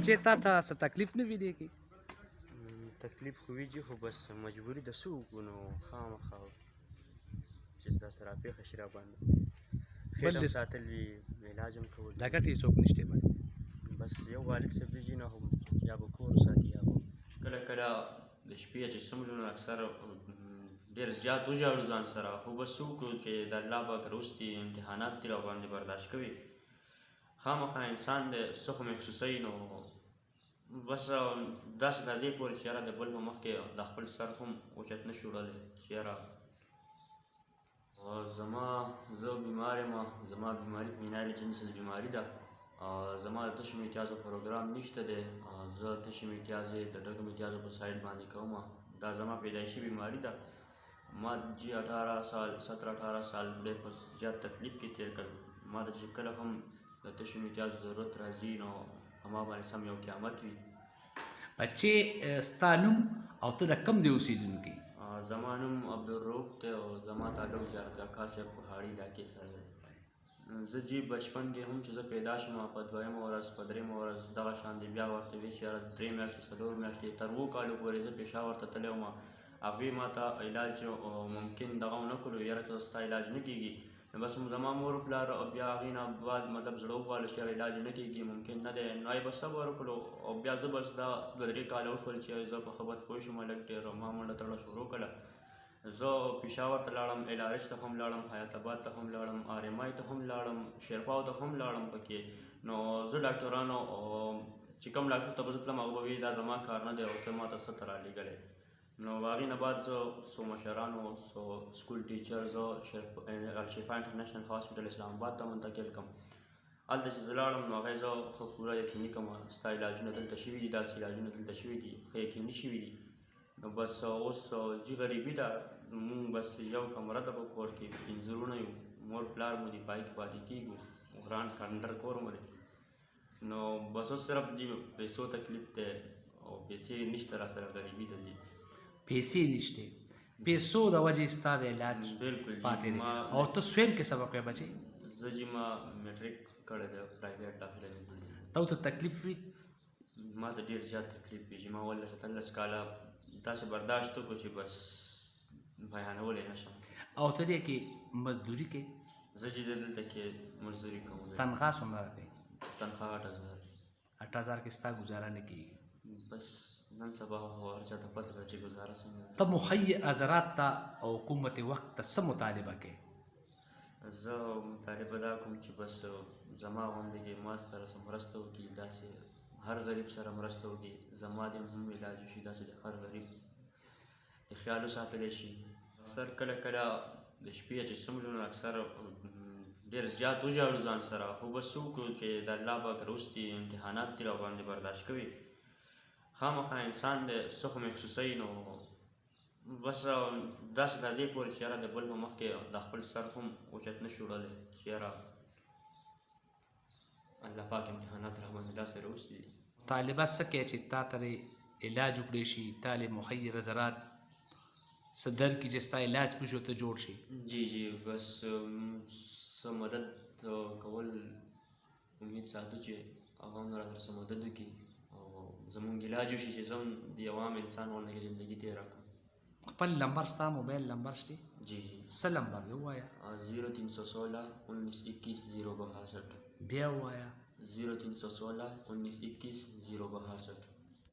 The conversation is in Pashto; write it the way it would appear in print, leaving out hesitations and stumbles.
بچې تا ته څه تکلیف نه وي دې کې؟ تکلیف خو ویږي خو بس مجبوري ده څه وکړو نو خامخا چې داسې راپېښه شي راباندې خېټه هم ساتل وي علاج هم کول دا ګټې څوک نشته باندې بس یو والد صاحب دی نه هم یا به کور ساتي یا به کله کله د شپې چې څومره اکثر ډېر زیات وژاړو ځان سره خو بس څه وکړو چې د الله پاک وروستي امتحانات دي راباندې برداشت کوي خامخا انسان دی څه خو محسوسوي نو بس داسې د دې پورې چې یاره د بل په مخ کې د خپل سر هم اوچت نه شو وړلی چې یاره زه بیمار یم زما بیماري فینایل جنسز بیماري ده زما د تشو امتیازو پروګرام نشته دی زه تشې امتیازې د ډګو امتیازو په سایډ باندې کوم دا زما پیدایشي بیماري ده ما جی 18 سال 17-18 سال ډېر په زیات تکلیف کې تېر کړل ما ته چې کله هم د تشو امتیازو ضرورت راځي نو هما باندې سم یو قیامت وي بچې ستا نوم او ته د کوم ځای اوسېدونکی؟ زما نوم عبدالرؤف دی او زما تعلق زیارت کاکا صاحب پهاړي علاقې سره دی زه جی بچپن کې هم چې زه پیدا شوم په 2مه ورځ په 3مه ورځ دغه شان دی بیا ورته وایي چې یاره 3 میاشتې 4 میاشتې تر 7 کالو پورې زه پېښور ته تللی وم هغوی ما ته علاج ممکن دغه ونه کړو یاره ته ستا علاج نه کېږي نو بس زما مور پلار بیا هغې نه بعد مطلب زړه وپالو چې یاره علاج نه کېږي ممکن نه دی نو یې به صبر وکړو او بیا زه بس دا 2-3 کاله وشول چې زه په خبر پوه شوم هلک ډېر ما منډه تړه شروع کړه زه پېښور ته لاړم الارش ته هم لاړم حیات آباد ته هم لاړم RMI ته هم لاړم شیرپاو ته هم لاړم پکې نو زه ډاکټرانو چې کوم ډاکټر ته به زه تلم هغه به وایي دا زما کار نه دی او ته ما ته څه ته رالېږلی نو هغې نه بعد زه څو مشرانو څو سکول ټیچر زه الشفا انټرنیشنل هاسپټل اسلام آباد ته منتقل کړم هلته چې زه لاړم نو هغه زه ښه پوره یقیني کړم ستا علاجونه دلته شوي دي داسې علاجونه دلته شوي دي ښه یقیني شوي دي نو بس اوس جي غریبي ده مونږ بس یو کمره ده په کور کې 5 وروڼه یو مور پلار مو دي پای کې پاتې کېږو ګران کنډر کور مو دی نو بس اوس صرف دې پیسو تکلیف دی او پیسې نشته را سره غریبي ده دي پیسې نشته پیسو د وجې ستا د علاج پاتې دی او ته سویم کې سبق وی بچې زه چې ما میټریک کړی دی پرایویټ داخله مې کړی ته ته تکلیف وي ما ته ډېر زیات تکلیف وي چې ما 17 کاله داسې برداشت وکړو چې بس بیانولی نه شم او ته دې کې مزدوري کې زه چې دلته کې مزدوري کوم تنخواه څومره راکوې تنخواه 8000 کې ستا گزاره نه کېږي بس نن سبا هر چا ته پته ده چې ګزاره څنګه ته مخیع حضرات ته او حکومت وقت ته څه مطالبه کوې؟ زه مطالبه دا کوم چې بس زما غوندې کې ما سره څه مرسته وکړي داسې هر غریب سره مرسته وکړي زما د هم علاج وشي داسې د هر غریب د خیال وساتلی شي سر کله کله د شپې چې څومره اکثر ډېر زیات وژاړو ځان سره خو بس څه وکړو چې د الله پاک وروستي امتحانات دي راباندې برداشت کوي خامخا انسان دی څه خو محسوسوي نو بس داسې د دې پورې چې یاره د بل په مخ کې د خپل سر هم اوچت نه شو وړلی چې یاره الله پاک امتحانات راباندې داسې راوستي دي طالبه څه کوې چې تا ته علاج وکړی شي طالب مخیر حضرات څه درکړي چې ستا علاج پشو ته جوړ شي جی بس څه مدد کول امید ساتو چې هغه هم راسره څه مدد وکړي او زمونږ علاج وشي چې زه هم د یو عام انسان غوندې زندګي تېره کړم خپل نمبر ستا موبایل نمبر شته؟ جی څه نمبر دی ووایه 0316 1921 062 بیا ووایه 0316 1921 062